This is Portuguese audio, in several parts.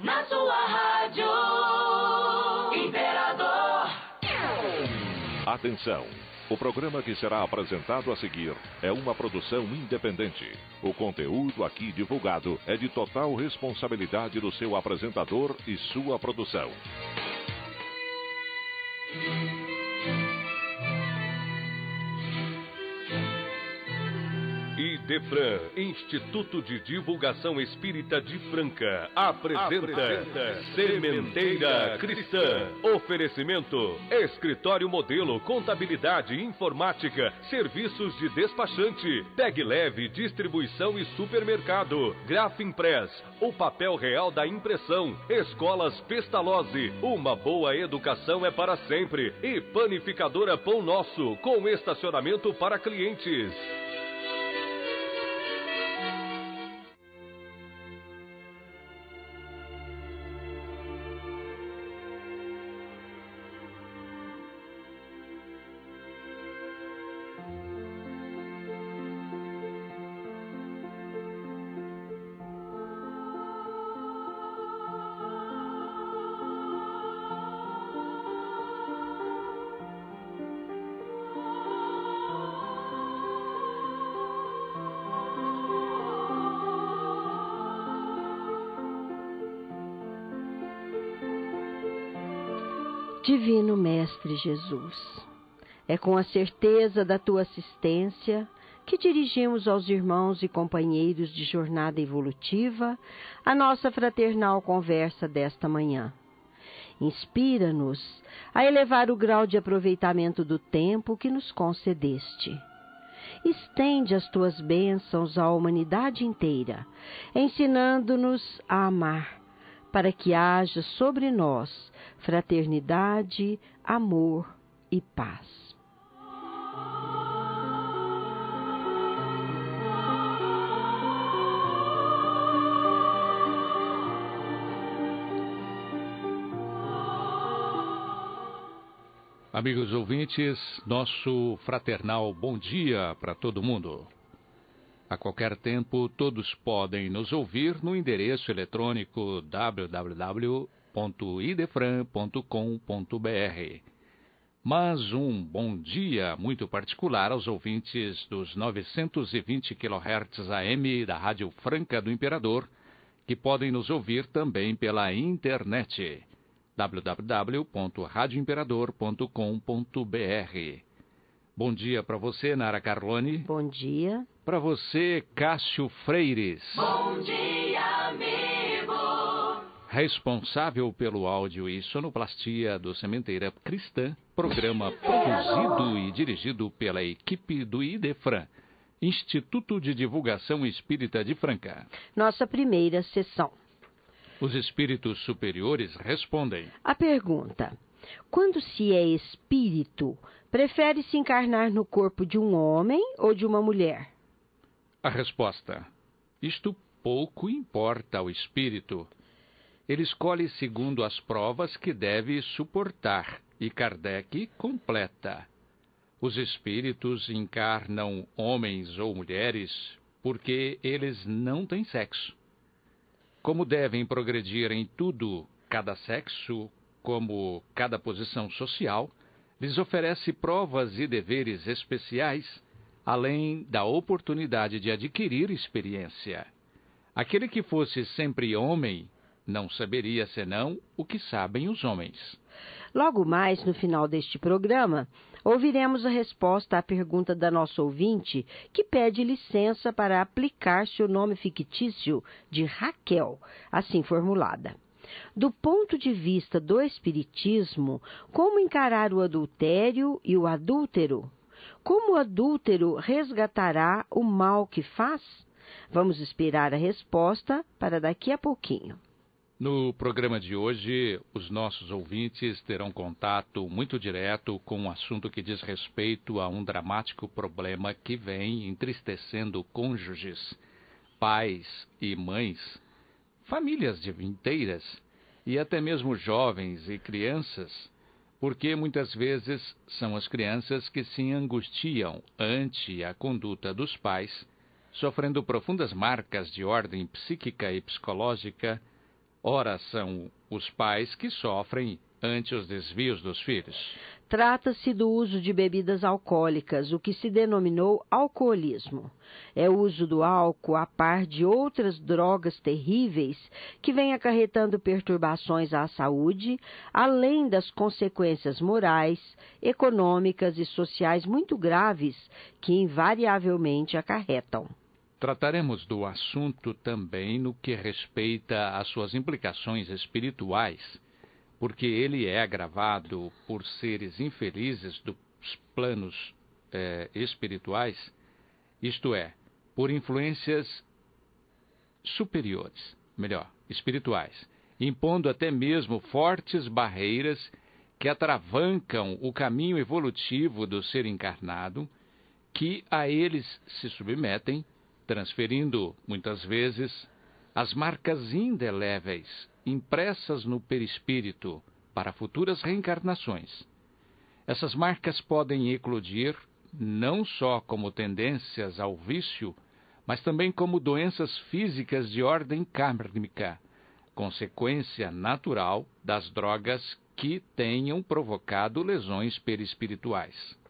na sua rádio Imperador. Atenção! O programa que será apresentado a seguir é uma produção independente. O conteúdo aqui divulgado é de total responsabilidade do seu apresentador e sua produção. Idefran, Instituto de Divulgação Espírita de Franca, apresenta Sementeira Cristã. Oferecimento: Escritório Modelo, Contabilidade, Informática, Serviços de Despachante, Tag Leve, Distribuição e Supermercado, Grafimpress, o papel real da impressão, Escolas Pestalozzi, uma boa educação é para sempre, e Panificadora Pão Nosso, com estacionamento para clientes. Divino Mestre Jesus, é com a certeza da Tua assistência que dirigimos aos irmãos e companheiros de jornada evolutiva a nossa fraternal conversa desta manhã. Inspira-nos a elevar o grau de aproveitamento do tempo que nos concedeste. Estende as Tuas bênçãos à humanidade inteira, ensinando-nos a amar, para que haja sobre nós fraternidade, amor e paz. Amigos ouvintes, nosso fraternal bom dia para todo mundo. A qualquer tempo, todos podem nos ouvir no endereço eletrônico www.idefran.com.br. Mas um bom dia muito particular aos ouvintes dos 920 kHz AM da Rádio Franca do Imperador, que podem nos ouvir também pela internet, www.radioimperador.com.br. Bom dia para você, Nara Carlone. Bom dia. Para você, Cássio Freires. Bom dia, amigo. Responsável pelo áudio e sonoplastia do Sementeira Cristã, programa produzido e dirigido pela equipe do Idefran, Instituto de Divulgação Espírita de Franca. Nossa primeira sessão. Os espíritos superiores respondem. A pergunta: quando se é espírito, prefere-se encarnar no corpo de um homem ou de uma mulher? A resposta: isto pouco importa ao espírito. Ele escolhe segundo as provas que deve suportar, e Kardec completa: os espíritos encarnam homens ou mulheres porque eles não têm sexo. Como devem progredir em tudo, cada sexo, como cada posição social, lhes oferece provas e deveres especiais, além da oportunidade de adquirir experiência. Aquele que fosse sempre homem, não saberia senão o que sabem os homens. Logo mais, no final deste programa, ouviremos a resposta à pergunta da nossa ouvinte, que pede licença para aplicar seu nome fictício de Raquel, assim formulada. Do ponto de vista do Espiritismo, como encarar o adultério e o adúltero? Como o adúltero resgatará o mal que faz? Vamos esperar a resposta para daqui a pouquinho. No programa de hoje, os nossos ouvintes terão contato muito direto com um assunto que diz respeito a um dramático problema que vem entristecendo cônjuges, pais e mães, famílias inteiras e até mesmo jovens e crianças, porque muitas vezes são as crianças que se angustiam ante a conduta dos pais, sofrendo profundas marcas de ordem psíquica e psicológica, ora são os pais que sofrem ante os desvios dos filhos. Trata-se do uso de bebidas alcoólicas, o que se denominou alcoolismo. É o uso do álcool a par de outras drogas terríveis que vem acarretando perturbações à saúde, além das consequências morais, econômicas e sociais muito graves que invariavelmente acarretam. Trataremos do assunto também no que respeita às suas implicações espirituais, porque ele é agravado por seres infelizes dos planos espirituais, isto é, por influências superiores, espirituais, impondo até mesmo fortes barreiras que atravancam o caminho evolutivo do ser encarnado, que a eles se submetem, transferindo, muitas vezes, as marcas indeléveis impressas no perispírito para futuras reencarnações. Essas marcas podem eclodir não só como tendências ao vício, mas também como doenças físicas de ordem kármica, consequência natural das drogas que tenham provocado lesões perispirituais.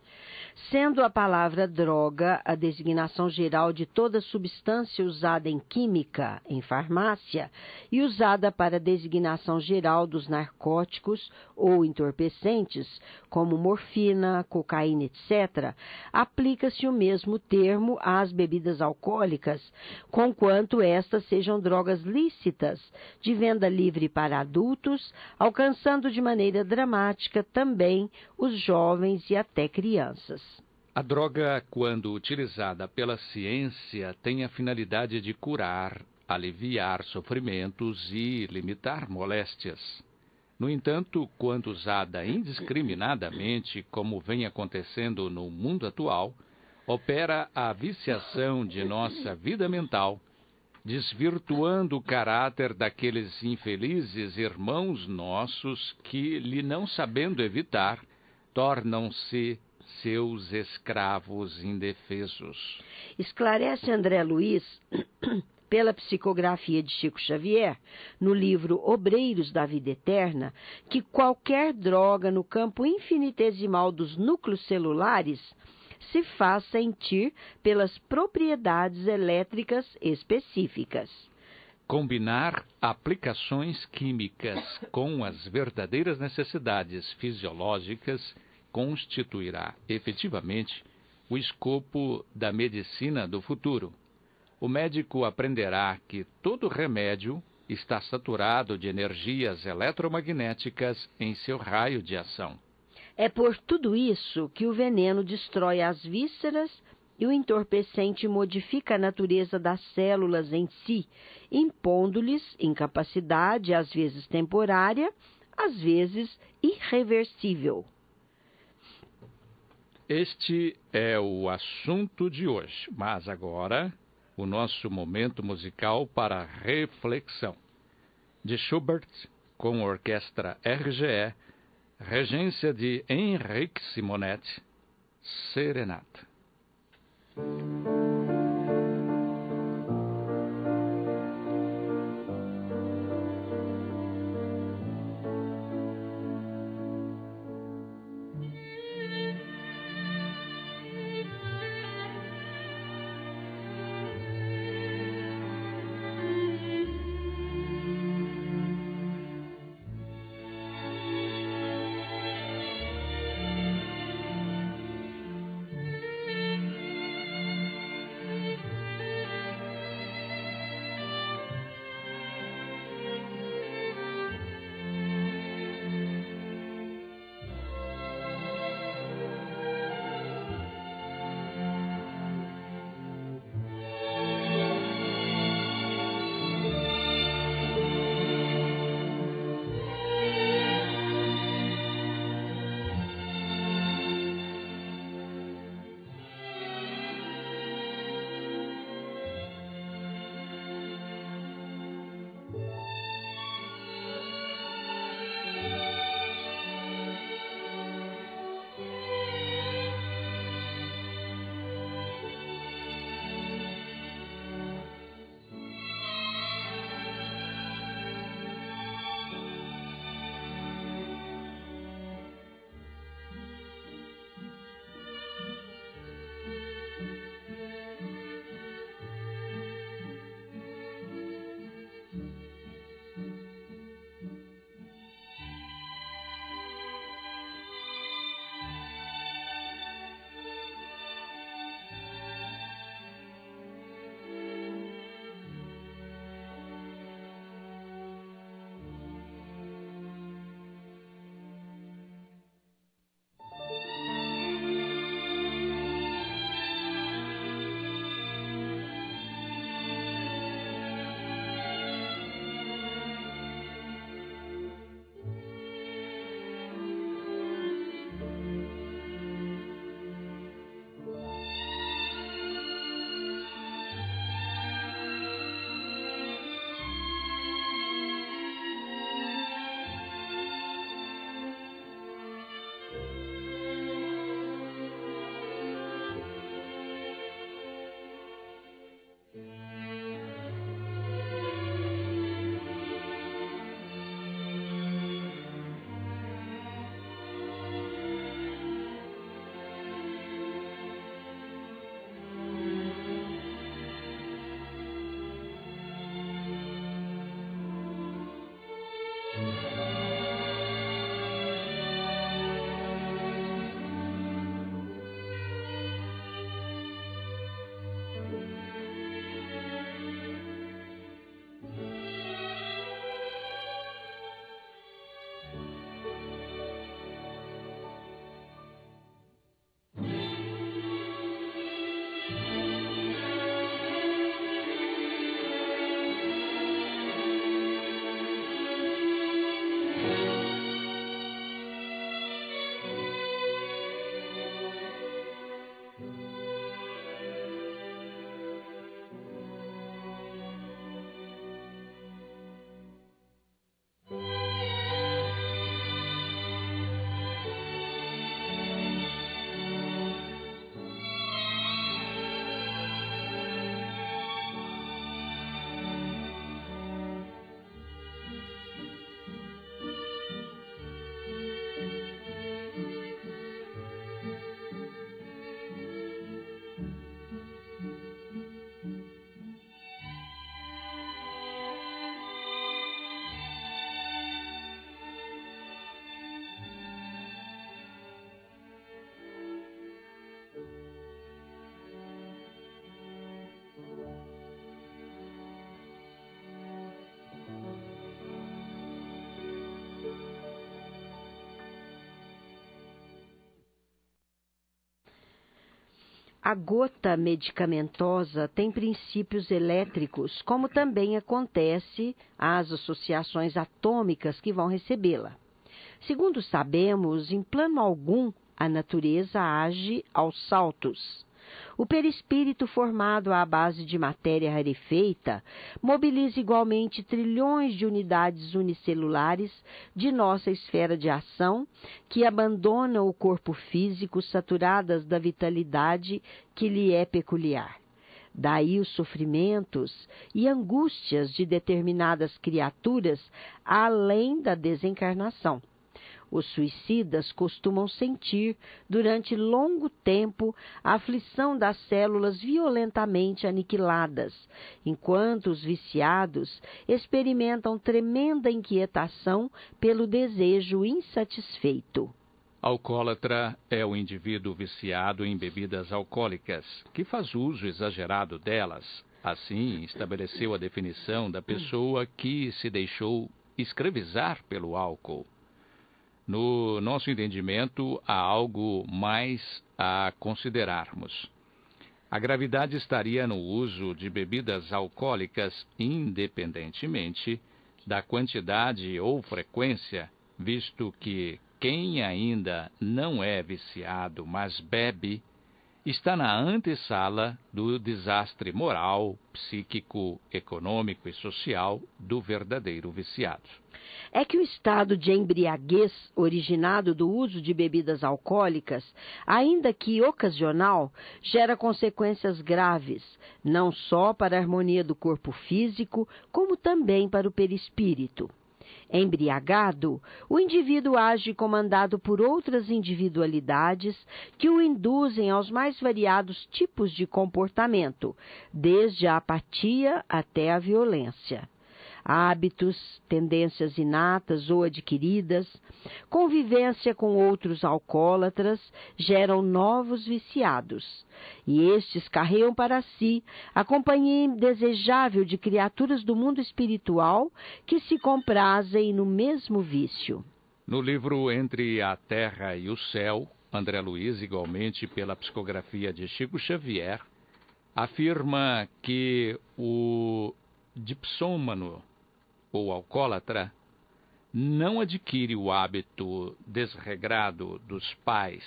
Sendo a palavra droga a designação geral de toda substância usada em química, em farmácia, e usada para a designação geral dos narcóticos ou entorpecentes, como morfina, cocaína, etc., aplica-se o mesmo termo às bebidas alcoólicas, conquanto estas sejam drogas lícitas, de venda livre para adultos, alcançando de maneira dramática também os jovens e até crianças. A droga, quando utilizada pela ciência, tem a finalidade de curar, aliviar sofrimentos e limitar moléstias. No entanto, quando usada indiscriminadamente, como vem acontecendo no mundo atual, opera a viciação de nossa vida mental, desvirtuando o caráter daqueles infelizes irmãos nossos que, lhe não sabendo evitar, tornam-se seus escravos indefesos. Esclarece André Luiz, pela psicografia de Chico Xavier, no livro Obreiros da Vida Eterna, que qualquer droga no campo infinitesimal dos núcleos celulares se faz sentir pelas propriedades elétricas específicas. Combinar aplicações químicas com as verdadeiras necessidades fisiológicas constituirá efetivamente o escopo da medicina do futuro. O médico aprenderá que todo remédio está saturado de energias eletromagnéticas em seu raio de ação. É por tudo isso que o veneno destrói as vísceras e o entorpecente modifica a natureza das células em si, impondo-lhes incapacidade, às vezes temporária, às vezes irreversível. Este é o assunto de hoje, mas agora o nosso momento musical para reflexão. De Schubert, com a orquestra RGE, regência de Henrique Simonetti, Serenata. A gota medicamentosa tem princípios elétricos, como também acontece às associações atômicas que vão recebê-la. Segundo sabemos, em plano algum, a natureza age aos saltos. O perispírito, formado à base de matéria rarefeita, mobiliza igualmente trilhões de unidades unicelulares de nossa esfera de ação, que abandonam o corpo físico saturadas da vitalidade que lhe é peculiar. Daí os sofrimentos e angústias de determinadas criaturas além da desencarnação. Os suicidas costumam sentir, durante longo tempo, a aflição das células violentamente aniquiladas, enquanto os viciados experimentam tremenda inquietação pelo desejo insatisfeito. Alcoólatra é o indivíduo viciado em bebidas alcoólicas, que faz uso exagerado delas. Assim, estabeleceu a definição da pessoa que se deixou escravizar pelo álcool. No nosso entendimento, há algo mais a considerarmos. A gravidade estaria no uso de bebidas alcoólicas, independentemente da quantidade ou frequência, visto que quem ainda não é viciado, mas bebe, está na antessala do desastre moral, psíquico, econômico e social do verdadeiro viciado. É que o estado de embriaguez originado do uso de bebidas alcoólicas, ainda que ocasional, gera consequências graves, não só para a harmonia do corpo físico, como também para o perispírito. Embriagado, o indivíduo age comandado por outras individualidades que o induzem aos mais variados tipos de comportamento, desde a apatia até a violência. Hábitos, tendências inatas ou adquiridas, convivência com outros alcoólatras geram novos viciados, e estes carregam para si a companhia indesejável de criaturas do mundo espiritual que se comprazem no mesmo vício. No livro Entre a Terra e o Céu, André Luiz, igualmente pela psicografia de Chico Xavier, afirma que o dipsômano, ou alcoólatra, não adquire o hábito desregrado dos pais,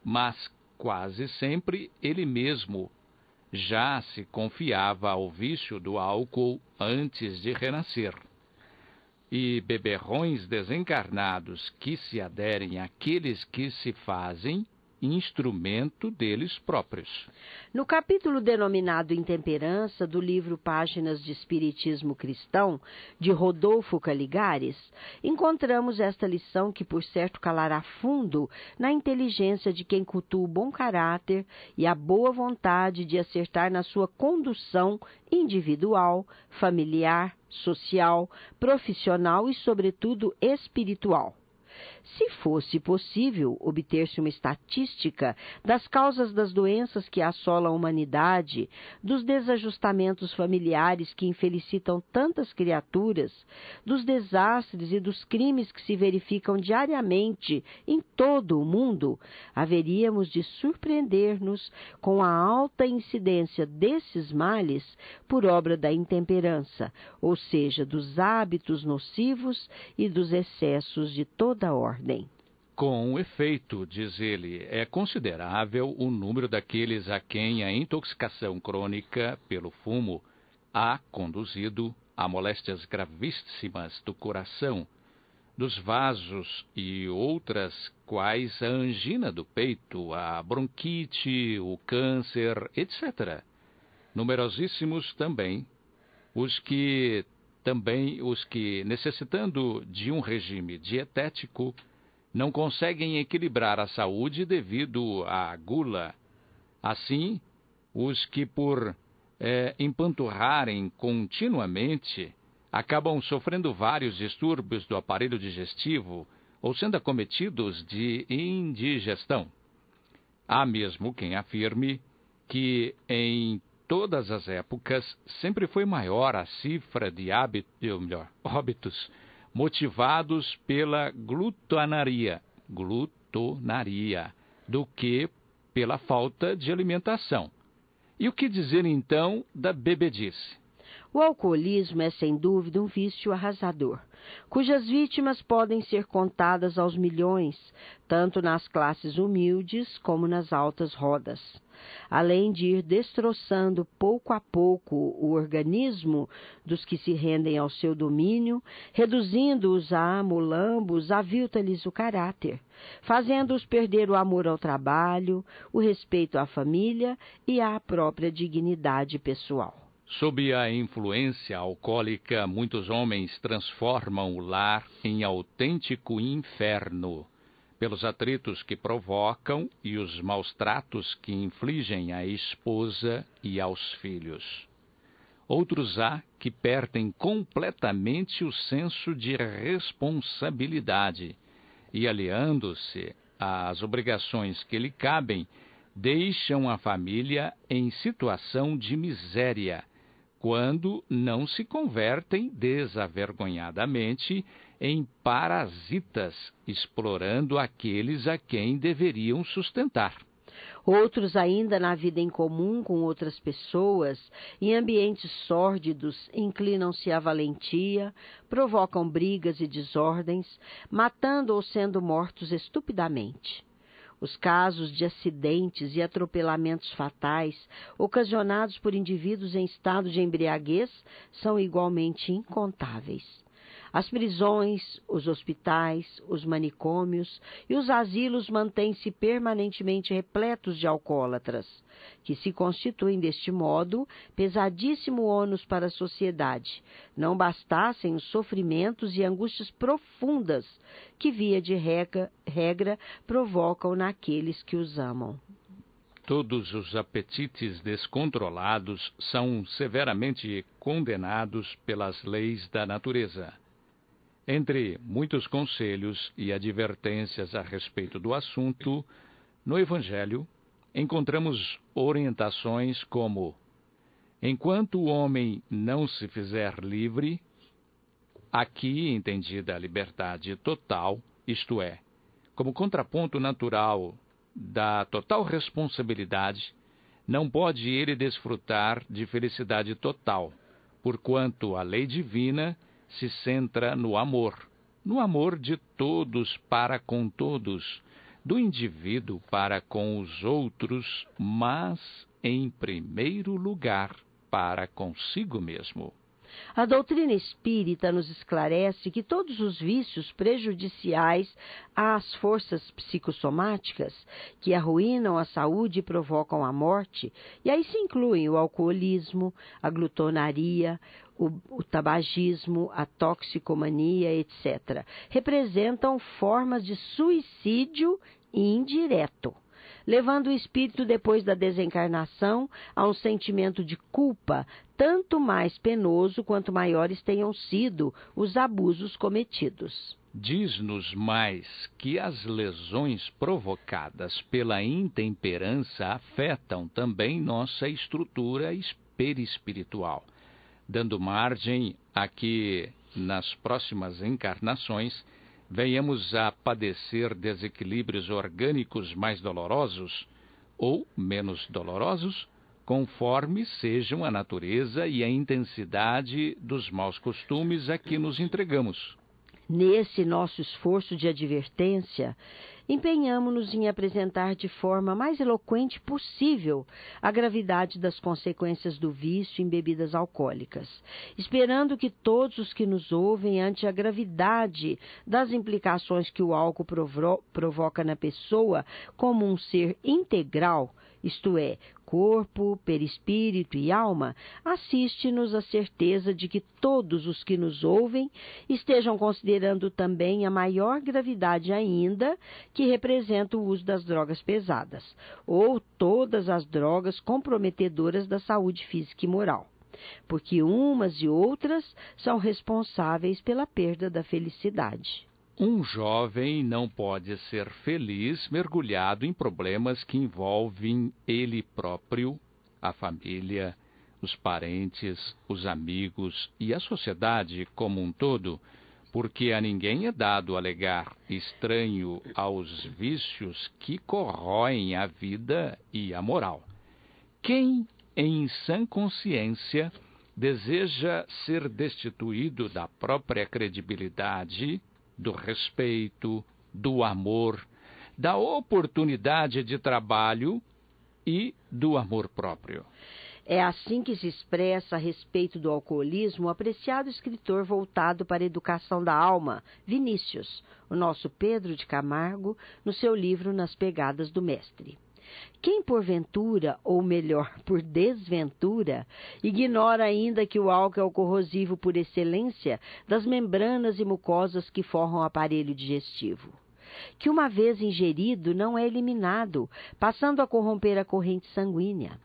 mas quase sempre ele mesmo já se confiava ao vício do álcool antes de renascer. E beberrões desencarnados que se aderem àqueles que se fazem instrumento deles próprios. No capítulo denominado Intemperança, do livro Páginas de Espiritismo Cristão, de Rodolfo Caligares, encontramos esta lição que, por certo, calará fundo na inteligência de quem cultua o bom caráter e a boa vontade de acertar na sua condução individual, familiar, social, profissional e, sobretudo, espiritual. Se fosse possível obter-se uma estatística das causas das doenças que assolam a humanidade, dos desajustamentos familiares que infelicitam tantas criaturas, dos desastres e dos crimes que se verificam diariamente em todo o mundo, haveríamos de surpreender-nos com a alta incidência desses males por obra da intemperança, ou seja, dos hábitos nocivos e dos excessos de toda ordem. Com efeito, diz ele, é considerável o número daqueles a quem a intoxicação crônica pelo fumo há conduzido a moléstias gravíssimas do coração, dos vasos e outras quais a angina do peito, a bronquite, o câncer, etc. Numerosíssimos também os que, necessitando de um regime dietético, não conseguem equilibrar a saúde devido à gula. Assim, os que, por empanturrarem continuamente, acabam sofrendo vários distúrbios do aparelho digestivo ou sendo acometidos de indigestão. Há mesmo quem afirme que, em todas as épocas, sempre foi maior a cifra de óbitos motivados pela glutonaria do que pela falta de alimentação. E o que dizer, então, da bebedice? O alcoolismo é, sem dúvida, um vício arrasador, cujas vítimas podem ser contadas aos milhões, tanto nas classes humildes como nas altas rodas. Além de ir destroçando pouco a pouco o organismo dos que se rendem ao seu domínio, reduzindo-os a mulambos, avilta-lhes o caráter, fazendo-os perder o amor ao trabalho, o respeito à família e à própria dignidade pessoal. Sob a influência alcoólica, muitos homens transformam o lar em autêntico inferno, pelos atritos que provocam e os maus tratos que infligem à esposa e aos filhos. Outros há que perdem completamente o senso de responsabilidade e, aliando-se às obrigações que lhe cabem, deixam a família em situação de miséria, quando não se convertem desavergonhadamente em parasitas, explorando aqueles a quem deveriam sustentar. Outros ainda na vida em comum com outras pessoas, em ambientes sórdidos, inclinam-se à valentia, provocam brigas e desordens, matando ou sendo mortos estupidamente. Os casos de acidentes e atropelamentos fatais, ocasionados por indivíduos em estado de embriaguez, são igualmente incontáveis. As prisões, os hospitais, os manicômios e os asilos mantêm-se permanentemente repletos de alcoólatras, que se constituem deste modo pesadíssimo ônus para a sociedade, não bastassem os sofrimentos e angústias profundas que, via de regra, provocam naqueles que os amam. Todos os apetites descontrolados são severamente condenados pelas leis da natureza. Entre muitos conselhos e advertências a respeito do assunto, no Evangelho encontramos orientações como: enquanto o homem não se fizer livre, aqui entendida a liberdade total, isto é, como contraponto natural da total responsabilidade, não pode ele desfrutar de felicidade total, porquanto a lei divina se centra no amor de todos para com todos, do indivíduo para com os outros, mas, em primeiro lugar, para consigo mesmo. A doutrina espírita nos esclarece que todos os vícios prejudiciais às forças psicossomáticas, que arruinam a saúde e provocam a morte, e aí se incluem o alcoolismo, a glutonaria, o tabagismo, a toxicomania, etc., representam formas de suicídio indireto, levando o espírito, depois da desencarnação, a um sentimento de culpa, tanto mais penoso quanto maiores tenham sido os abusos cometidos. Diz-nos mais que as lesões provocadas pela intemperança afetam também nossa estrutura perispiritual, dando margem a que, nas próximas encarnações, venhamos a padecer desequilíbrios orgânicos mais dolorosos ou menos dolorosos, conforme sejam a natureza e a intensidade dos maus costumes a que nos entregamos. Nesse nosso esforço de advertência, empenhamo-nos em apresentar de forma mais eloquente possível a gravidade das consequências do vício em bebidas alcoólicas, esperando que todos os que nos ouvem, ante a gravidade das implicações que o álcool provoca na pessoa como um ser integral, isto é, corpo, perispírito e alma, assiste-nos a certeza de que todos os que nos ouvem estejam considerando também a maior gravidade ainda que representa o uso das drogas pesadas, ou todas as drogas comprometedoras da saúde física e moral, porque umas e outras são responsáveis pela perda da felicidade. Um jovem não pode ser feliz mergulhado em problemas que envolvem ele próprio, a família, os parentes, os amigos e a sociedade como um todo, porque a ninguém é dado alegar estranho aos vícios que corroem a vida e a moral. Quem, em sã consciência, deseja ser destituído da própria credibilidade, do respeito, do amor, da oportunidade de trabalho e do amor próprio. É assim que se expressa a respeito do alcoolismo o apreciado escritor voltado para a educação da alma, Vinícius, o nosso Pedro de Camargo, no seu livro Nas Pegadas do Mestre. Quem porventura, ou melhor, por desventura, ignora ainda que o álcool é o corrosivo por excelência das membranas e mucosas que formam o aparelho digestivo, que uma vez ingerido não é eliminado, passando a corromper a corrente sanguínea,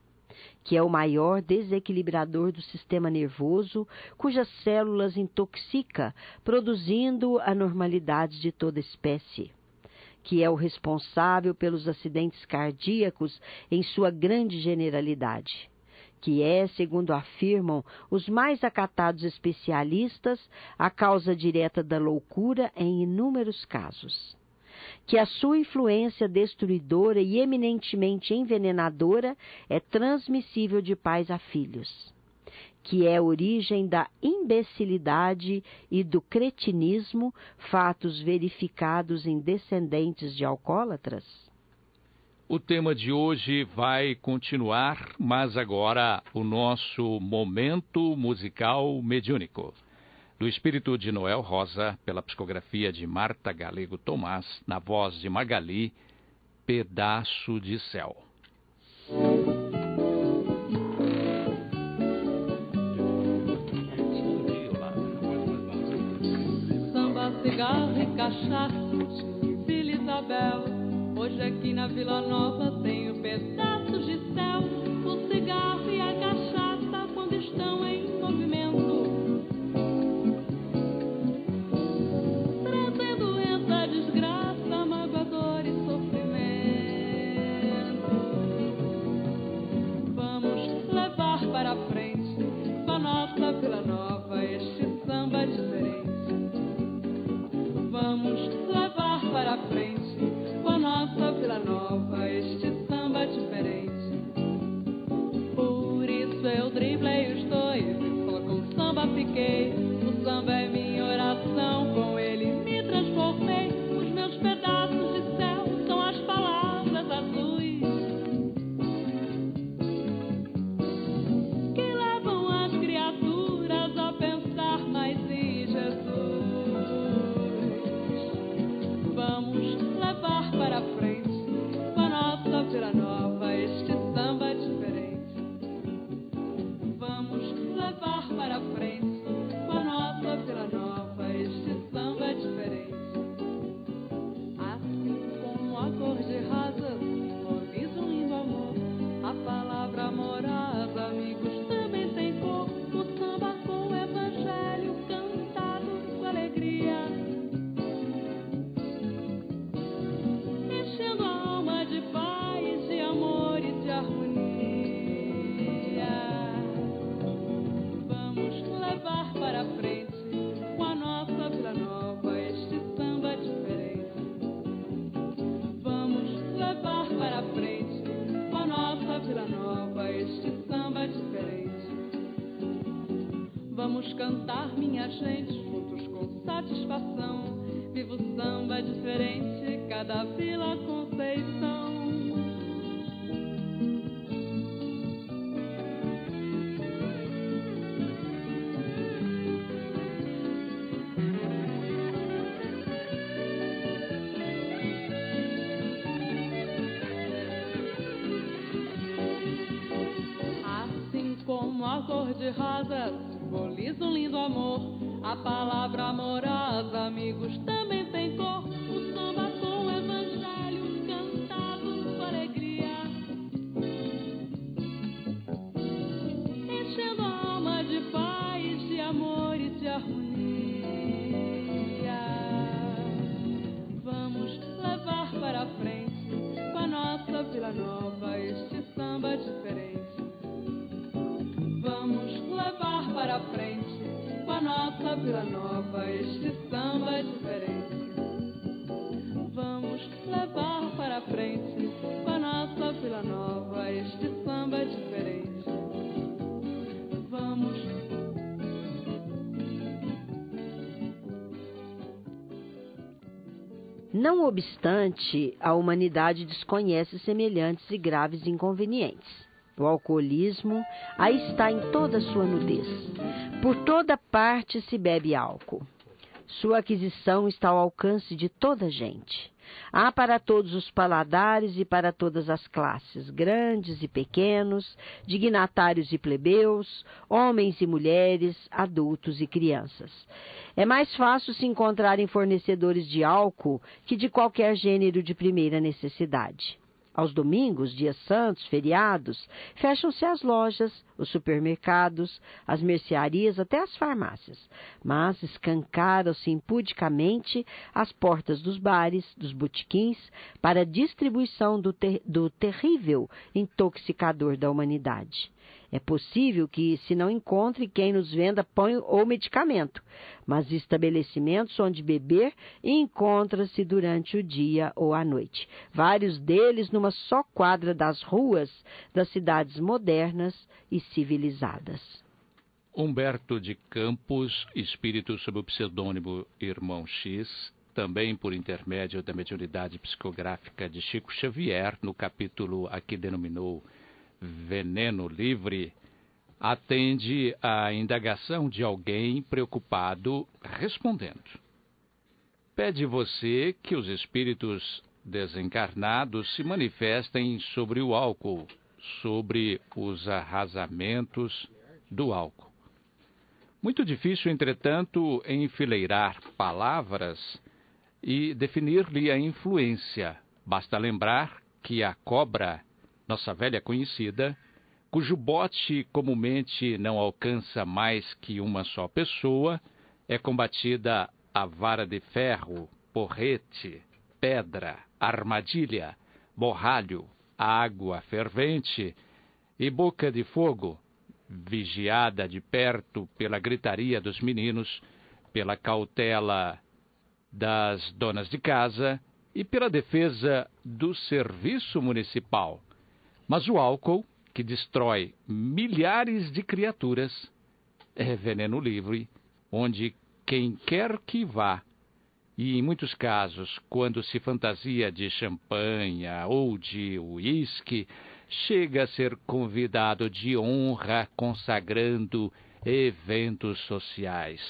que é o maior desequilibrador do sistema nervoso, cujas células intoxica, produzindo anormalidades de toda espécie, que é o responsável pelos acidentes cardíacos em sua grande generalidade, que é, segundo afirmam os mais acatados especialistas, a causa direta da loucura em inúmeros casos, que a sua influência destruidora e eminentemente envenenadora é transmissível de pais a filhos, que é a origem da imbecilidade e do cretinismo, fatos verificados em descendentes de alcoólatras? O tema de hoje vai continuar, mas agora o nosso momento musical mediúnico. Do espírito de Noel Rosa, pela psicografia de Marta Galego Tomás, na voz de Magali, Pedaço de Céu. Samba, cigarro e cachaça, Vila Isabel. Hoje aqui na Vila Nova tenho pedaços de céu. O cigarro e a cachaça quando estão em movimento para frente, com a nossa Vila Nova, este samba diferente. Vamos levar para frente, com a nossa Vila Nova, este samba diferente. Por isso eu driblei os dois, e só com samba fiquei. O samba é minha oração, com ele me transformei. Os meus pedaços de céu são as palavras azuis para frente, com a nossa Vila Nova, este samba diferente. Vamos levar para frente, com a nossa Vila Nova, este samba diferente. Assim como a cor de rasa simboliza um lindo amor, a palavra amorosa, amigos, também tem cor. O samba com o evangelho cantado com alegria, enchendo a alma de paz, de amor e de harmonia. Vamos levar para frente, com a nossa Vila Nova, este samba diferente. Vamos levar para frente, com a nossa Vila Nova, este samba diferente. Vamos cantar, minha gente, juntos com satisfação. Viva o samba diferente, cada Vila Conceição. Assim como a cor de rosa simboliza um lindo amor, a palavra amorosa, amigos, também tem cor. O samba com o evangelho cantado com alegria, enchendo a alma de paz, de amor e de harmonia. Vamos levar para frente, com a nossa Vila Nova, este samba diferente. Vamos levar para frente, com a nossa Vila Nova, este samba Não obstante, a humanidade desconhece semelhantes e graves inconvenientes. O alcoolismo aí está em toda a sua nudez. Por toda parte se bebe álcool. Sua aquisição está ao alcance de toda a gente. Há para todos os paladares e para todas as classes, grandes e pequenos, dignatários e plebeus, homens e mulheres, adultos e crianças. É mais fácil se encontrarem fornecedores de álcool que de qualquer gênero de primeira necessidade. Aos domingos, dias santos, feriados, fecham-se as lojas, os supermercados, as mercearias, até as farmácias. Mas escancaram-se impudicamente as portas dos bares, dos botequins, para a distribuição do terrível intoxicador da humanidade. É possível que se não encontre quem nos venda pão ou medicamento, mas estabelecimentos onde beber encontra-se durante o dia ou a noite. Vários deles numa só quadra das ruas das cidades modernas e civilizadas. Humberto de Campos, espírito sob o pseudônimo Irmão X, também por intermédio da mediunidade psicográfica de Chico Xavier, no capítulo a que denominou Veneno Livre, atende à indagação de alguém preocupado respondendo. Pede você que os espíritos desencarnados se manifestem sobre o álcool, sobre os arrasamentos do álcool. Muito difícil, entretanto, enfileirar palavras e definir-lhe a influência. Basta lembrar que a cobra, nossa velha conhecida, cujo bote comumente não alcança mais que uma só pessoa, é combatida a vara de ferro, porrete, pedra, armadilha, borralho, água fervente e boca de fogo, vigiada de perto pela gritaria dos meninos, pela cautela das donas de casa e pela defesa do serviço municipal. Mas o álcool, que destrói milhares de criaturas, é veneno livre, onde quem quer que vá, e em muitos casos, quando se fantasia de champanha ou de uísque, chega a ser convidado de honra consagrando eventos sociais.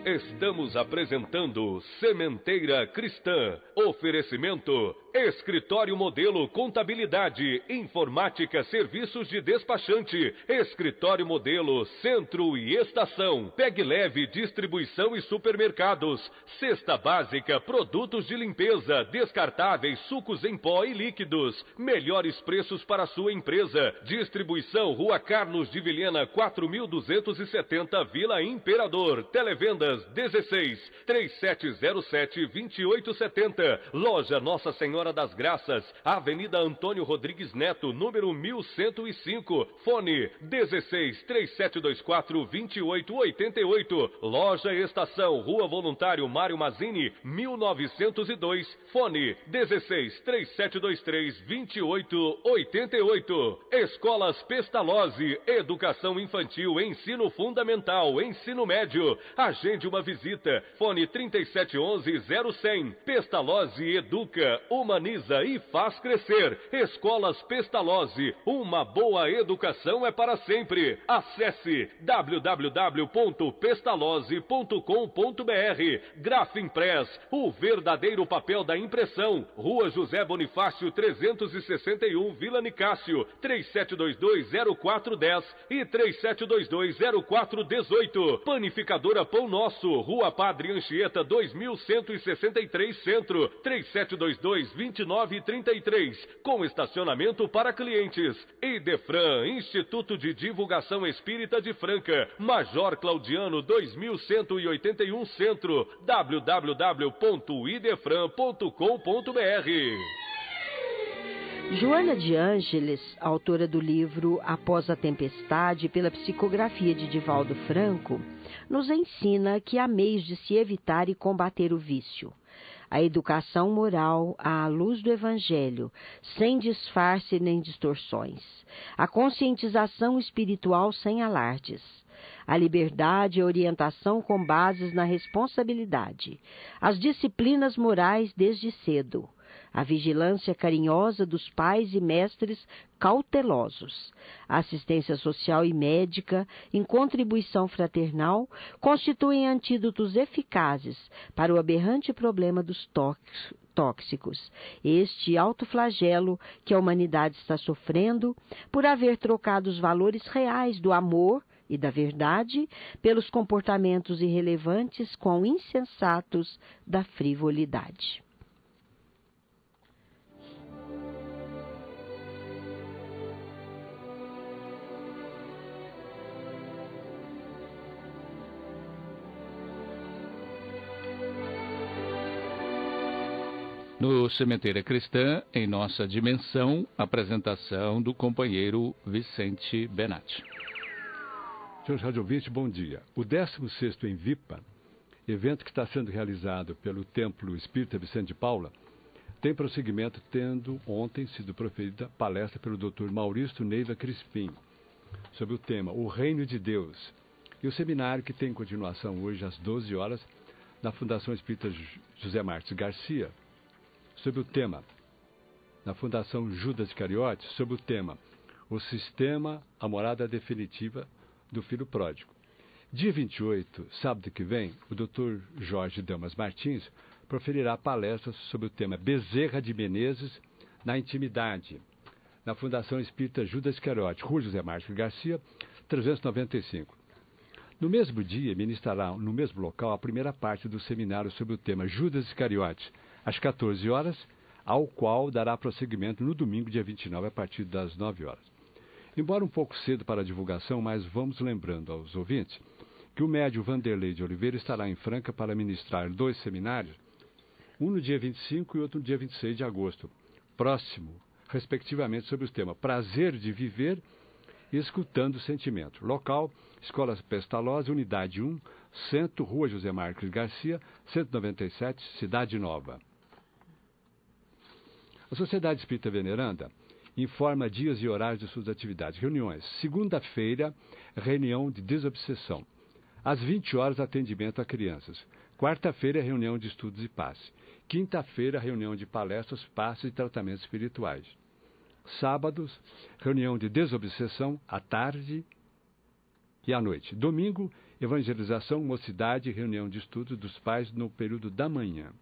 Estamos apresentando Sementeira Cristã. Oferecimento: Escritório Modelo Contabilidade, Informática, Serviços de Despachante, Escritório Modelo Centro e Estação, Pegue Leve Distribuição e Supermercados, Cesta Básica, Produtos de Limpeza, Descartáveis, Sucos em Pó e Líquidos, melhores preços para sua empresa. Distribuição Rua Carlos de Vilhena 4270, Vila Imperador. Televendas 16 3707 2870. Loja Nossa Senhora das Graças, Avenida Antônio Rodrigues Neto, número 1105. Fone 16 3724 2888. Loja Estação, Rua Voluntário Mário Mazzini, 1902. Fone 16 3723 2888. Escolas Pestalozzi, Educação Infantil, Ensino Fundamental, Ensino Médio. Agende uma visita. Fone 3711-0100. Pestalozzi educa, humaniza e faz crescer. Escolas Pestalozzi. Uma boa educação é para sempre. Acesse www.pestalozzi.com.br. Grafimpress, o verdadeiro papel da impressão. Rua José Bonifácio 361, Vila Nicásio. 3722-0410 e 3722-0418. Panificadora Pão Nosso, Rua Padre Anchieta 2163 Centro, 3722-2933, com estacionamento para clientes. Idefran, Instituto de Divulgação Espírita de Franca, Major Claudiano 2181 Centro, www.idefran.com.br. Joana de Ângeles, autora do livro Após a Tempestade, pela psicografia de Divaldo Franco, nos ensina que há meios de se evitar e combater o vício. a educação moral à luz do Evangelho, sem disfarce nem distorções, a conscientização espiritual sem alardes, a liberdade e orientação com bases na responsabilidade, as disciplinas morais desde cedo, a vigilância carinhosa dos pais e mestres cautelosos, a assistência social e médica em contribuição fraternal constituem antídotos eficazes para o aberrante problema dos tóxicos, este autoflagelo que a humanidade está sofrendo por haver trocado os valores reais do amor e da verdade pelos comportamentos irrelevantes com insensatos da frivolidade. No Sementeira Cristã, em nossa dimensão, apresentação do companheiro Vicente Benatti. Senhores radiovintes, bom dia. O 16º Envipa, evento que está sendo realizado pelo Templo Espírita Vicente de Paula, tem prosseguimento, tendo ontem sido proferida palestra pelo Dr. Maurício Neiva Crispim, sobre o tema O Reino de Deus, e o seminário que tem continuação hoje às 12 horas, na Fundação Espírita José Martins Garcia, sobre o tema, na Fundação Judas Iscariotes, sobre o tema O Sistema, a Morada Definitiva do Filho Pródigo. Dia 28, sábado que vem, o Dr. Jorge Damas Martins proferirá palestras sobre o tema Bezerra de Menezes na Intimidade, na Fundação Espírita Judas Iscariotes, Rua José Martins Garcia, 395. No mesmo dia, ministrará no mesmo local a primeira parte do seminário sobre o tema Judas Iscariotes, às 14 horas, ao qual dará prosseguimento no domingo, dia 29, a partir das 9 horas. Embora um pouco cedo para a divulgação, mas vamos lembrando aos ouvintes que o médium Vanderlei de Oliveira estará em Franca para ministrar 2 seminários, um no dia 25 e outro no dia 26 de agosto, próximo, respectivamente, sobre os temas Prazer de Viver e Escutando o Sentimento. Local, Escola Pestalozzi, Unidade 1, Centro, Rua José Marques Garcia, 197, Cidade Nova. A Sociedade Espírita Veneranda informa dias e horários de suas atividades. Reuniões. Segunda-feira, reunião de desobsessão. Às 20 horas, atendimento a crianças. Quarta-feira, reunião de estudos e passe. Quinta-feira, reunião de palestras, passes e tratamentos espirituais. Sábados, reunião de desobsessão à tarde e à noite. Domingo, evangelização, mocidade e reunião de estudos dos pais no período da manhã.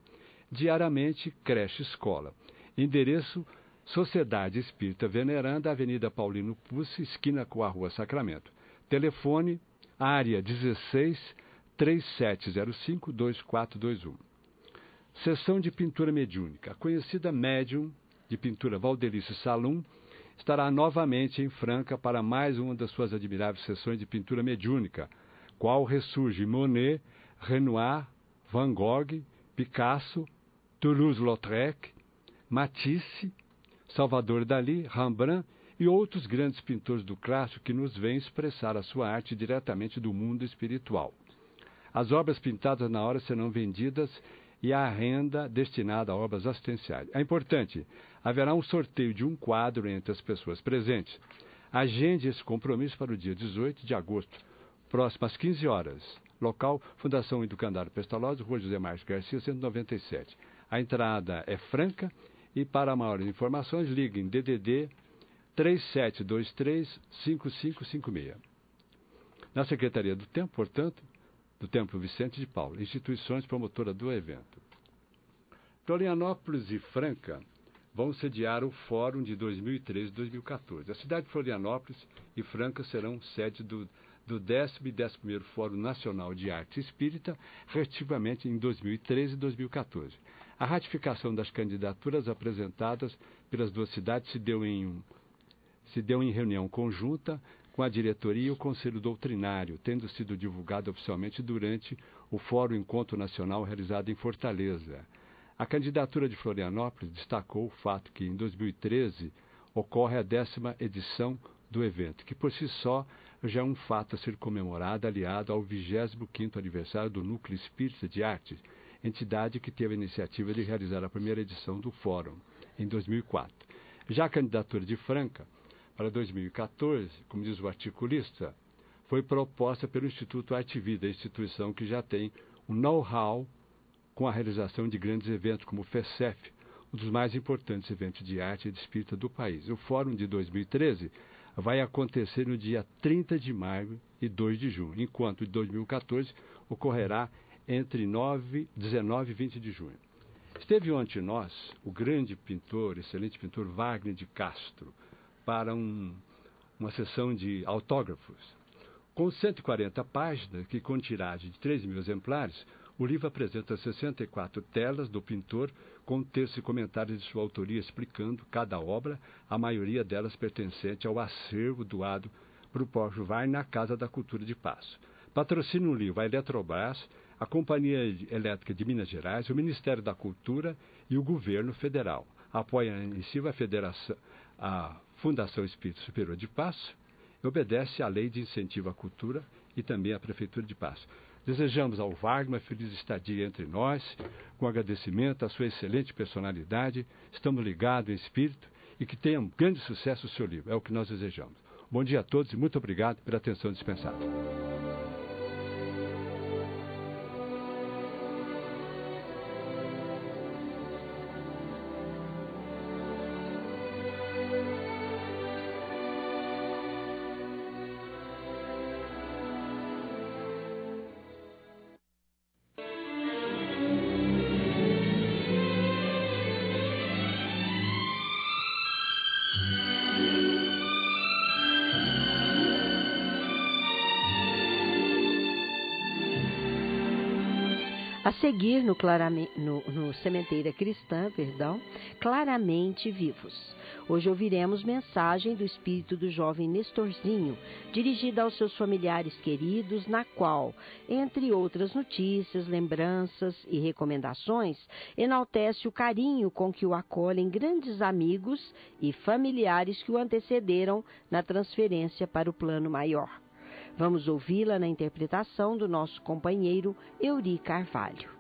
Diariamente, creche escola. Endereço, Sociedade Espírita Veneranda, Avenida Paulino Pucci, esquina com a Rua Sacramento. Telefone, área 16 3705 2421. Sessão de pintura mediúnica. A conhecida médium de pintura Valdelice Salum estará novamente em Franca para mais uma das suas admiráveis sessões de pintura mediúnica, qual ressurge Monet, Renoir, Van Gogh, Picasso, Toulouse-Lautrec, Matisse, Salvador Dalí, Rembrandt e outros grandes pintores do clássico que nos vêm expressar a sua arte diretamente do mundo espiritual. As obras pintadas na hora serão vendidas e a renda destinada a obras assistenciais. É importante, haverá um sorteio de um quadro entre as pessoas presentes. Agende esse compromisso para o dia 18 de agosto, próximo às 15 horas. Local, Fundação Educandário Pestalozzi, Rua José Marques Garcia, 197. A entrada é franca e para maiores informações liguem DDD 3723-5556. Na Secretaria do Tempo, portanto, do Templo Vicente de Paula, instituições promotoras do evento. Florianópolis e Franca vão sediar o Fórum de 2013 e 2014. A cidade de Florianópolis e Franca serão sede do 10º e 11º Fórum Nacional de Arte Espírita, respectivamente em 2013 e 2014. A ratificação das candidaturas apresentadas pelas duas cidades se deu em reunião conjunta com a diretoria e o Conselho Doutrinário, tendo sido divulgado oficialmente durante o Fórum Encontro Nacional realizado em Fortaleza. A candidatura de Florianópolis destacou o fato que, em 2013, ocorre a 10ª edição do evento, que por si só já é um fato a ser comemorado, aliado ao 25º aniversário do Núcleo Espírita de Artes, entidade que teve a iniciativa de realizar a primeira edição do Fórum, em 2004. Já a candidatura de Franca, para 2014, como diz o articulista, foi proposta pelo Instituto Arte Vida, instituição que já tem um know-how com a realização de grandes eventos, como o FECEF, um dos mais importantes eventos de arte e de espírita do país. O Fórum de 2013 vai acontecer no dia 30 de maio e 2 de junho, enquanto o de 2014 ocorrerá entre 19 e 20 de junho. Esteve ontem nós, o grande pintor, excelente pintor Wagner de Castro, para uma sessão de autógrafos. Com 140 páginas, que com tiragem de 3.000 exemplares, o livro apresenta 64 telas do pintor, com textos e comentários de sua autoria explicando cada obra, a maioria delas pertencente ao acervo doado para o Porto Vai na Casa da Cultura de Passo. Patrocina o livro a Eletrobras, a Companhia Elétrica de Minas Gerais, o Ministério da Cultura e o Governo Federal. Apoia a iniciativa a Fundação Espírito Superior de Passo e obedece à Lei de Incentivo à Cultura e também à Prefeitura de Passo. Desejamos ao Wagner uma feliz estadia entre nós, com agradecimento à sua excelente personalidade. Estamos ligados em espírito e que tenha um grande sucesso o seu livro. É o que nós desejamos. Bom dia a todos e muito obrigado pela atenção dispensada. A seguir, no Sementeira Cristã, Claramente Vivos. Hoje ouviremos mensagem do espírito do jovem Nestorzinho, dirigida aos seus familiares queridos, na qual, entre outras notícias, lembranças e recomendações, enaltece o carinho com que o acolhem grandes amigos e familiares que o antecederam na transferência para o plano maior. Vamos ouvi-la na interpretação do nosso companheiro Euri Carvalho.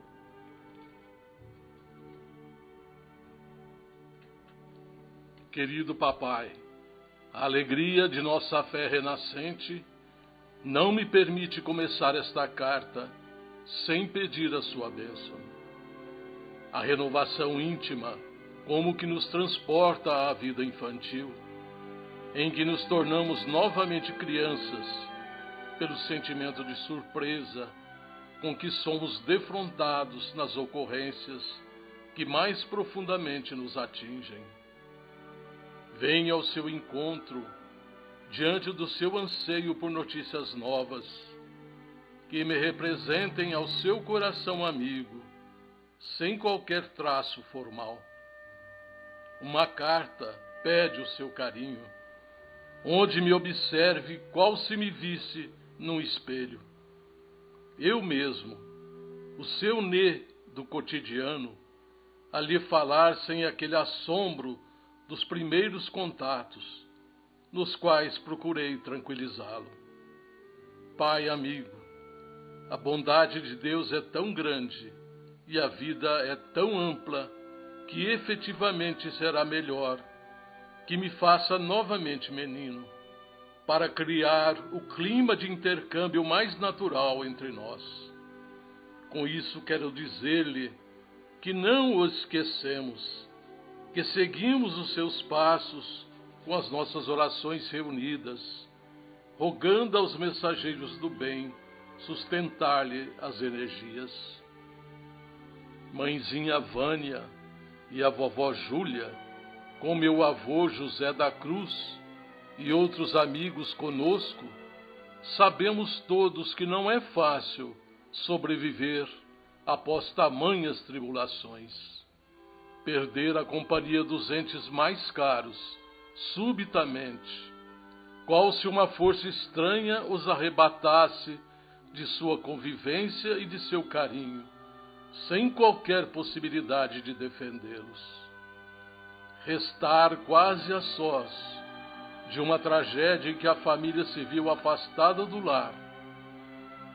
Querido papai, a alegria de nossa fé renascente não me permite começar esta carta sem pedir a sua bênção. A renovação íntima, como que nos transporta à vida infantil, em que nos tornamos novamente crianças, pelo sentimento de surpresa com que somos defrontados nas ocorrências que mais profundamente nos atingem. Venha ao seu encontro, diante do seu anseio por notícias novas, que me representem ao seu coração amigo, sem qualquer traço formal. Uma carta pede o seu carinho, onde me observe qual se me visse num espelho. Eu mesmo, o seu Nê do cotidiano, a lhe falar sem aquele assombro dos primeiros contatos, nos quais procurei tranquilizá-lo. Pai amigo, a bondade de Deus é tão grande e a vida é tão ampla que efetivamente será melhor que me faça novamente menino, para criar o clima de intercâmbio mais natural entre nós. Com isso quero dizer-lhe que não o esquecemos, que seguimos os seus passos com as nossas orações reunidas, rogando aos mensageiros do bem sustentar-lhe as energias. Mãezinha Vânia e a vovó Júlia, com meu avô José da Cruz, e outros amigos conosco, sabemos todos que não é fácil sobreviver após tamanhas tribulações. Perder a companhia dos entes mais caros, subitamente, qual se uma força estranha os arrebatasse de sua convivência e de seu carinho, sem qualquer possibilidade de defendê-los. Restar quase a sós, de uma tragédia em que a família se viu afastada do lar,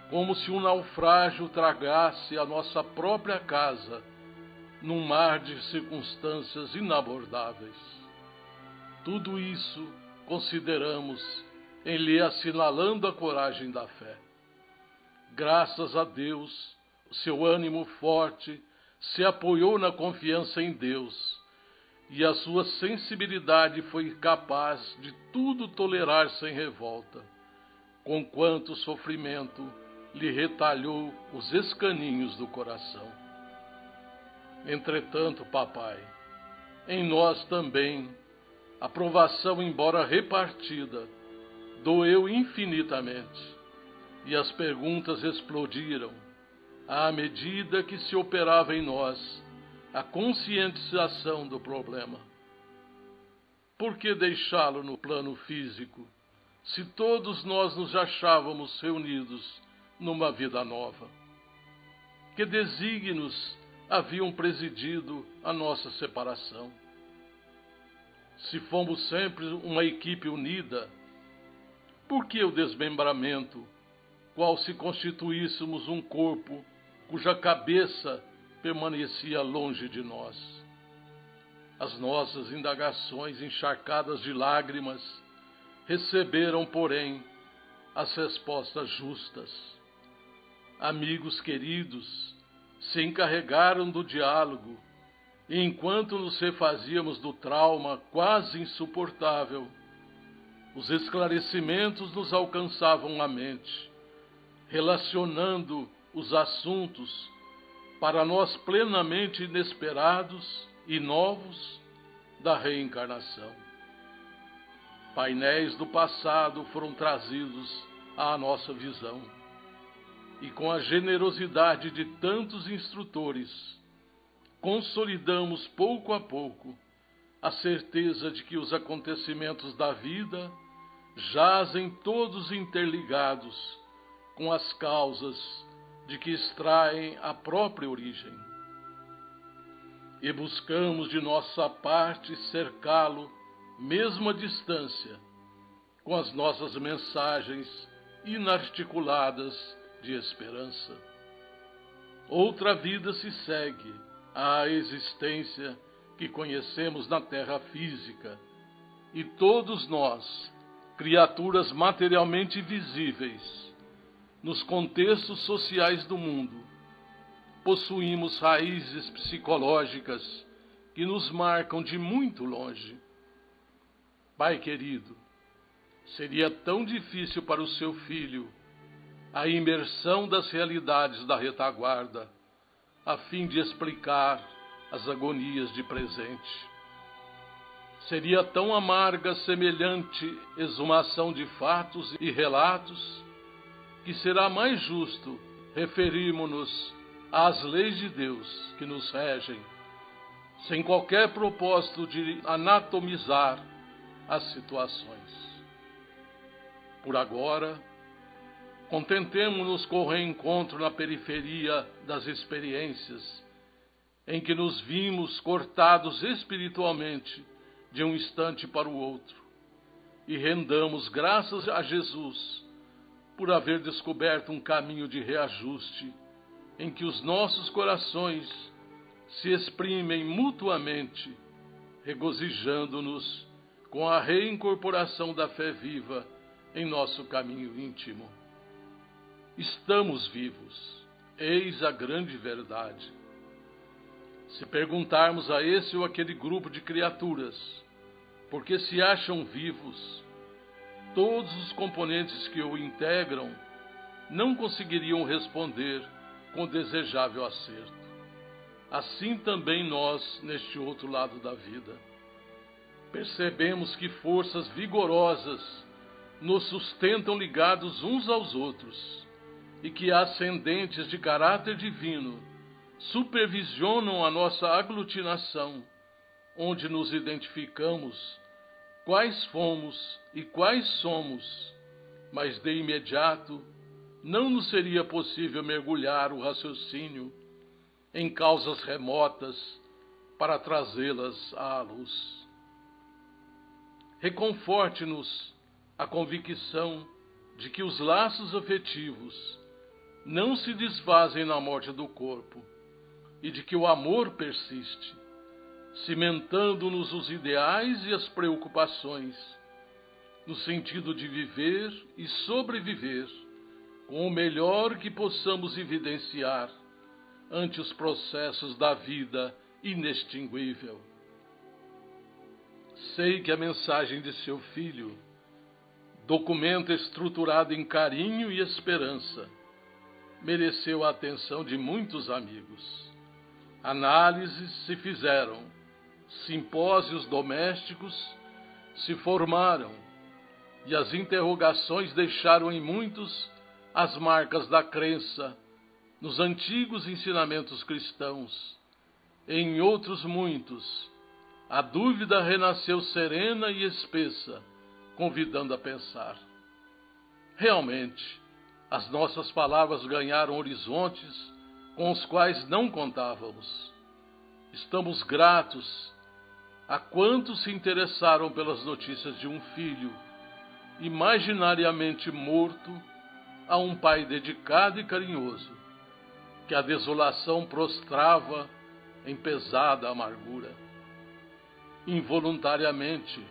como se um naufrágio tragasse a nossa própria casa num mar de circunstâncias inabordáveis. Tudo isso consideramos em lhe assinalando a coragem da fé. Graças a Deus, o seu ânimo forte se apoiou na confiança em Deus, e a sua sensibilidade foi capaz de tudo tolerar sem revolta, conquanto o sofrimento lhe retalhou os escaninhos do coração. Entretanto, papai, em nós também a provação, embora repartida, doeu infinitamente, e as perguntas explodiram à medida que se operava em nós a conscientização do problema. Por que deixá-lo no plano físico, se todos nós nos achávamos reunidos numa vida nova? Que desígnios haviam presidido a nossa separação? Se fomos sempre uma equipe unida, por que o desmembramento, qual se constituíssemos um corpo cuja cabeça permanecia longe de nós? As nossas indagações encharcadas de lágrimas receberam, porém, as respostas justas. Amigos queridos se encarregaram do diálogo, e enquanto nos refazíamos do trauma quase insuportável, os esclarecimentos nos alcançavam a mente, relacionando os assuntos para nós plenamente inesperados e novos da reencarnação. Painéis do passado foram trazidos à nossa visão, e com a generosidade de tantos instrutores, consolidamos pouco a pouco a certeza de que os acontecimentos da vida jazem todos interligados com as causas de que extraem a própria origem. E buscamos de nossa parte cercá-lo, mesmo à distância, com as nossas mensagens inarticuladas de esperança. Outra vida se segue à existência que conhecemos na terra física, e todos nós, criaturas materialmente visíveis, nos contextos sociais do mundo, possuímos raízes psicológicas que nos marcam de muito longe. Pai querido, seria tão difícil para o seu filho a imersão das realidades da retaguarda, a fim de explicar as agonias de presente. Seria tão amarga semelhante exumação de fatos e relatos, que será mais justo referirmos-nos às leis de Deus que nos regem, sem qualquer propósito de anatomizar as situações. Por agora, contentemo-nos com o reencontro na periferia das experiências, em que nos vimos cortados espiritualmente de um instante para o outro, e rendamos graças a Jesus por haver descoberto um caminho de reajuste, em que os nossos corações se exprimem mutuamente, regozijando-nos com a reincorporação da fé viva em nosso caminho íntimo. Estamos vivos, eis a grande verdade. Se perguntarmos a esse ou aquele grupo de criaturas por que se acham vivos, todos os componentes que o integram não conseguiriam responder com desejável acerto. Assim também nós, neste outro lado da vida, percebemos que forças vigorosas nos sustentam ligados uns aos outros, e que ascendentes de caráter divino supervisionam a nossa aglutinação, onde nos identificamos quais fomos e quais somos, mas de imediato não nos seria possível mergulhar o raciocínio em causas remotas para trazê-las à luz. Reconforte-nos a convicção de que os laços afetivos não se desfazem na morte do corpo, e de que o amor persiste, cimentando-nos os ideais e as preocupações, no sentido de viver e sobreviver com o melhor que possamos evidenciar ante os processos da vida inextinguível. Sei que a mensagem de seu filho, documento estruturado em carinho e esperança, mereceu a atenção de muitos amigos. Análises se fizeram, simpósios domésticos se formaram, e as interrogações deixaram em muitos as marcas da crença nos antigos ensinamentos cristãos. Em outros muitos, a dúvida renasceu serena e espessa, convidando a pensar. Realmente, as nossas palavras ganharam horizontes com os quais não contávamos. Estamos gratos a quantos se interessaram pelas notícias de um filho, imaginariamente morto, a um pai dedicado e carinhoso, que a desolação prostrava em pesada amargura. Involuntariamente,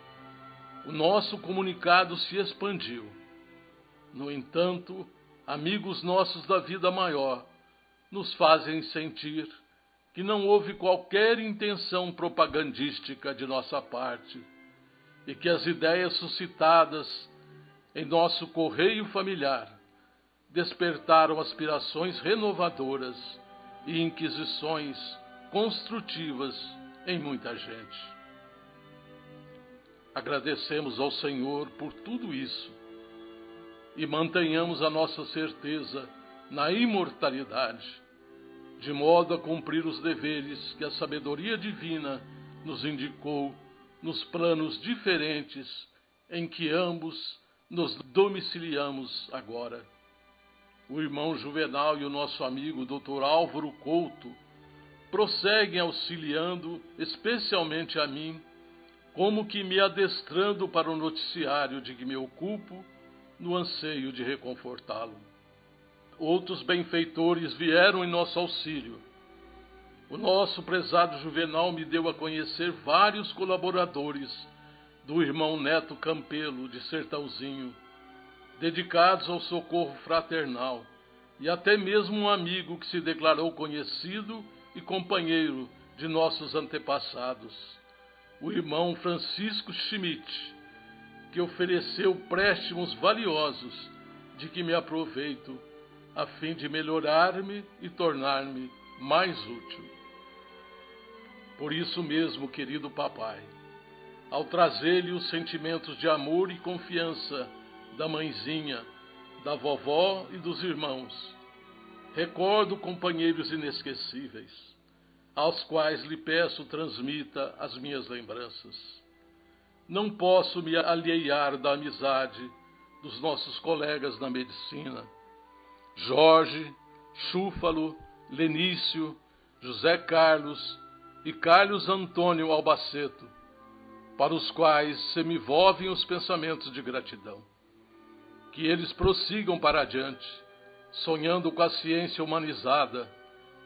o nosso comunicado se expandiu. No entanto, amigos nossos da vida maior nos fazem sentir que não houve qualquer intenção propagandística de nossa parte e que as ideias suscitadas em nosso correio familiar despertaram aspirações renovadoras e inquisições construtivas em muita gente. Agradecemos ao Senhor por tudo isso e mantenhamos a nossa certeza na imortalidade, de modo a cumprir os deveres que a sabedoria divina nos indicou nos planos diferentes em que ambos nos domiciliamos agora. O irmão Juvenal e o nosso amigo Dr. Álvaro Couto prosseguem auxiliando especialmente a mim, como que me adestrando para o noticiário de que me ocupo, no anseio de reconfortá-lo. Outros benfeitores vieram em nosso auxílio. O nosso prezado Juvenal me deu a conhecer vários colaboradores do irmão Neto Campelo, de Sertãozinho, dedicados ao socorro fraternal, e até mesmo um amigo que se declarou conhecido e companheiro de nossos antepassados, o irmão Francisco Schmidt, que ofereceu préstimos valiosos de que me aproveito a fim de melhorar-me e tornar-me mais útil. Por isso mesmo, querido papai, ao trazer-lhe os sentimentos de amor e confiança da mãezinha, da vovó e dos irmãos, recordo companheiros inesquecíveis, aos quais lhe peço transmita as minhas lembranças. Não posso me alheiar da amizade dos nossos colegas na medicina, Jorge, Chúfalo, Lenício, José Carlos e Carlos Antônio Albaceto, para os quais se me volvem os pensamentos de gratidão. Que eles prossigam para adiante, sonhando com a ciência humanizada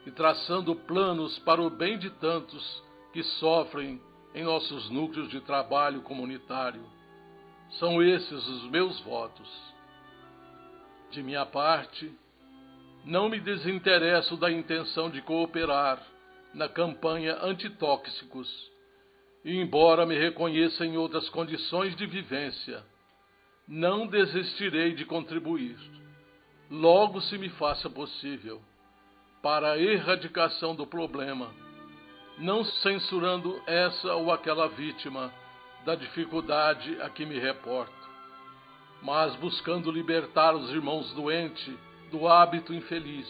e traçando planos para o bem de tantos que sofrem em nossos núcleos de trabalho comunitário. São esses os meus votos. De minha parte, não me desinteresso da intenção de cooperar na campanha antitóxicos, e embora me reconheça em outras condições de vivência, não desistirei de contribuir, logo se me faça possível, para a erradicação do problema, não censurando essa ou aquela vítima da dificuldade a que me reporto, mas buscando libertar os irmãos doentes do hábito infeliz,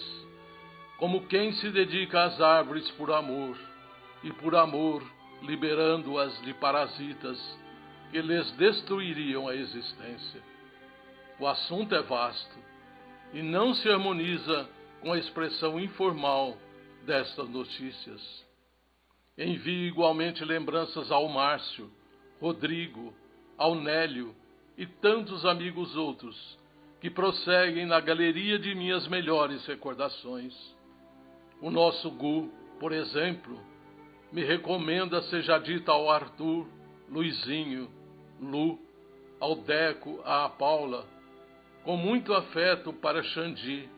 como quem se dedica às árvores por amor, e por amor liberando-as de parasitas que lhes destruiriam a existência. O assunto é vasto e não se harmoniza com a expressão informal destas notícias. Envio igualmente lembranças ao Márcio, Rodrigo, ao Nélio e tantos amigos outros que prosseguem na galeria de minhas melhores recordações. O nosso Gu, por exemplo, me recomenda seja dita ao Arthur, Luizinho, Lu, ao Deco, à Paula, com muito afeto para Xandi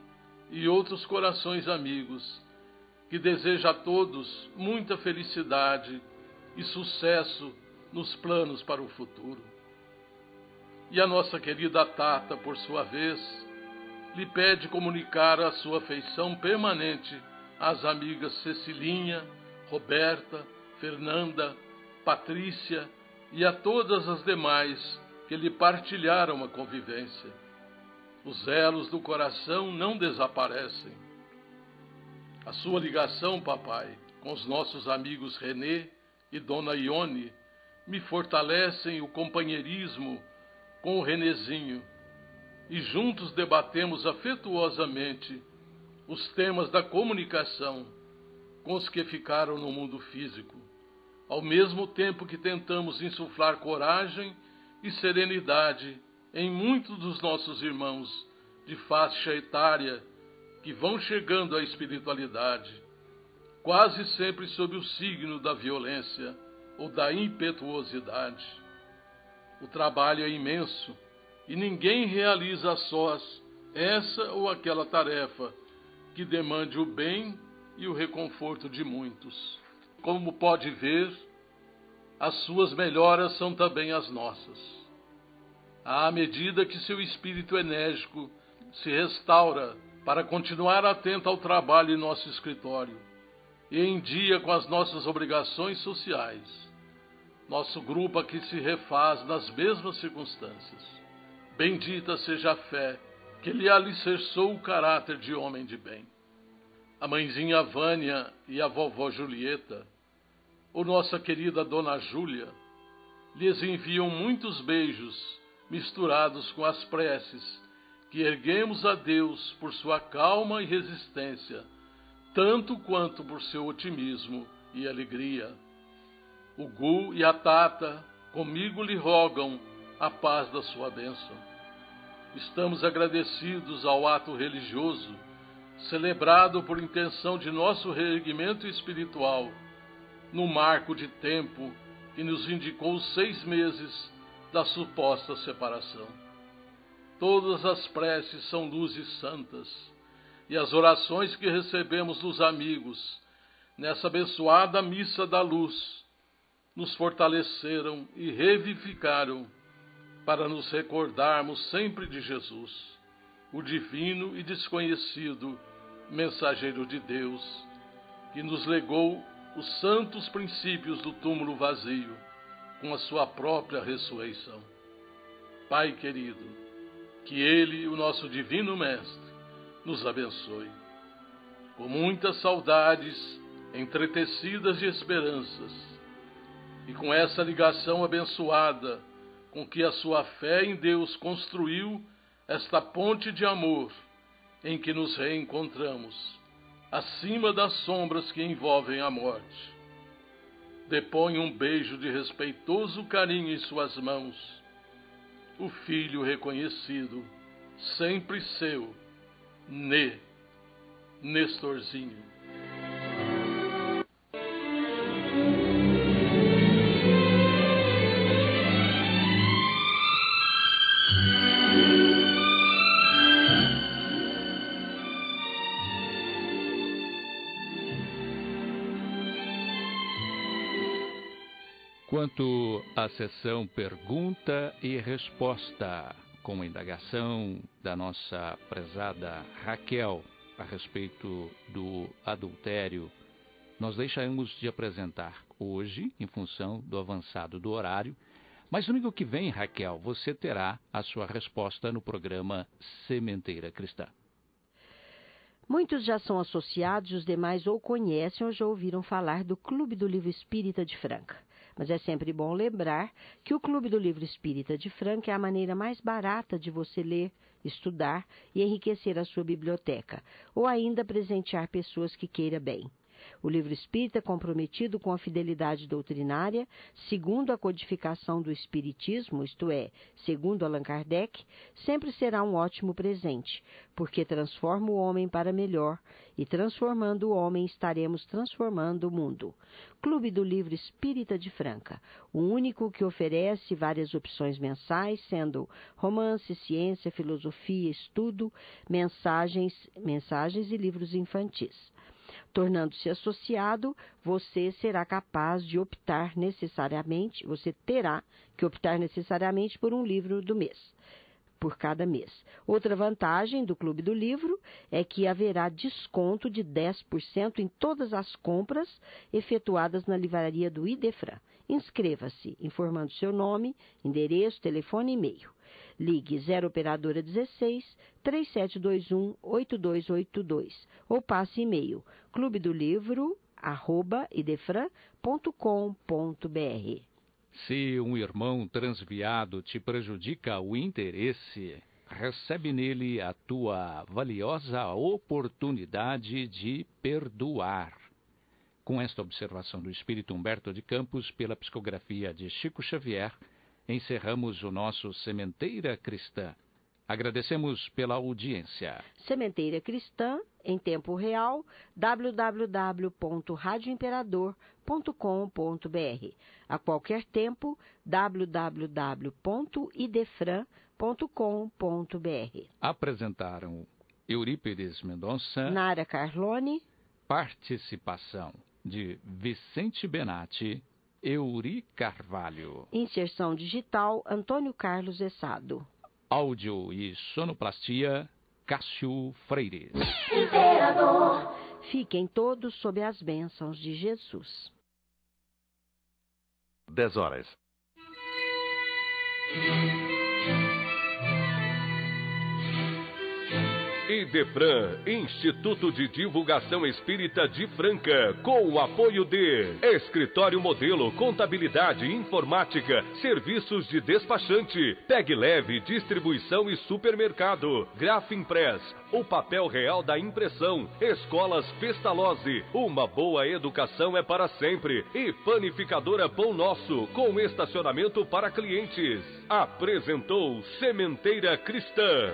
e outros corações amigos, que deseja a todos muita felicidade e sucesso nos planos para o futuro. E a nossa querida Tata, por sua vez, lhe pede comunicar a sua afeição permanente às amigas Cecilinha, Roberta, Fernanda, Patrícia e a todas as demais que lhe partilharam a convivência. Os elos do coração não desaparecem. A sua ligação, papai, com os nossos amigos Renê e Dona Ione me fortalecem o companheirismo com o Renezinho e juntos debatemos afetuosamente os temas da comunicação com os que ficaram no mundo físico, ao mesmo tempo que tentamos insuflar coragem e serenidade em muitos dos nossos irmãos de faixa etária que vão chegando à espiritualidade, quase sempre sob o signo da violência ou da impetuosidade. O trabalho é imenso e ninguém realiza a sós essa ou aquela tarefa que demande o bem e o reconforto de muitos. Como pode ver, as suas melhoras são também as nossas. À medida que seu espírito enérgico se restaura para continuar atento ao trabalho em nosso escritório e em dia com as nossas obrigações sociais, nosso grupo aqui se refaz nas mesmas circunstâncias. Bendita seja a fé que lhe alicerçou o caráter de homem de bem. A mãezinha Vânia e a vovó Julieta, ou nossa querida Dona Júlia, lhes enviam muitos beijos misturados com as preces que erguemos a Deus por sua calma e resistência, tanto quanto por seu otimismo e alegria. O Gu e a Tata comigo lhe rogam a paz da sua bênção. Estamos agradecidos ao ato religioso celebrado por intenção de nosso reerguimento espiritual, no marco de tempo que nos indicou 6 meses da suposta separação. Todas as preces são luzes santas, e as orações que recebemos dos amigos, nessa abençoada missa da luz, nos fortaleceram e revivificaram para nos recordarmos sempre de Jesus, o divino e desconhecido mensageiro de Deus, que nos legou os santos princípios do túmulo vazio com a sua própria ressurreição. Pai querido, que Ele, o nosso divino Mestre, nos abençoe. Com muitas saudades entretecidas de esperanças, e com essa ligação abençoada com que a sua fé em Deus construiu esta ponte de amor em que nos reencontramos, acima das sombras que envolvem a morte. Depõe um beijo de respeitoso carinho em suas mãos, o filho reconhecido, sempre seu, Nestorzinho. Quanto à sessão pergunta e resposta, com a indagação da nossa prezada Raquel a respeito do adultério, nós deixaremos de apresentar hoje, em função do avançado do horário, mas domingo que vem, Raquel, você terá a sua resposta no programa Sementeira Cristã. Muitos já são associados, os demais ou conhecem ou já ouviram falar do Clube do Livro Espírita de Franca. Mas é sempre bom lembrar que o Clube do Livro Espírita de Franca é a maneira mais barata de você ler, estudar e enriquecer a sua biblioteca, ou ainda presentear pessoas que queira bem. O livro espírita, comprometido com a fidelidade doutrinária, segundo a codificação do Espiritismo, isto é, segundo Allan Kardec, sempre será um ótimo presente, porque transforma o homem para melhor, e transformando o homem estaremos transformando o mundo. Clube do Livro Espírita de Franca, o único que oferece várias opções mensais, sendo romance, ciência, filosofia, estudo, mensagens e livros infantis. Tornando-se associado, você terá que optar necessariamente por um livro do mês, por cada mês. Outra vantagem do Clube do Livro é que haverá desconto de 10% em todas as compras efetuadas na livraria do Idefran. Inscreva-se, informando seu nome, endereço, telefone e e-mail. Ligue 0 operadora 16 3721 8282 ou passe e-mail clubedolivro@idefran.com.br. Se um irmão transviado te prejudica o interesse, recebe nele a tua valiosa oportunidade de perdoar. Com esta observação do espírito Humberto de Campos, pela psicografia de Chico Xavier, encerramos o nosso Sementeira Cristã. Agradecemos pela audiência. Sementeira Cristã, em tempo real, www.radioimperador.com.br. A qualquer tempo, www.idefran.com.br. Apresentaram Eurípides Mendonça, Nara Carlone, participação de Vicente Benatti, Euri Carvalho. Inserção digital, Antônio Carlos Essado. Áudio e sonoplastia, Cássio Freires. Imperador. Fiquem todos sob as bênçãos de Jesus. 10 horas. Idefran, Instituto de Divulgação Espírita de Franca, com o apoio de Escritório Modelo, Contabilidade, Informática, Serviços de Despachante, Tag Leve, Distribuição e Supermercado, Grafimpress, o papel real da impressão, Escolas Pestalozzi, uma boa educação é para sempre, e Panificadora Pão Nosso, com estacionamento para clientes. Apresentou Sementeira Cristã.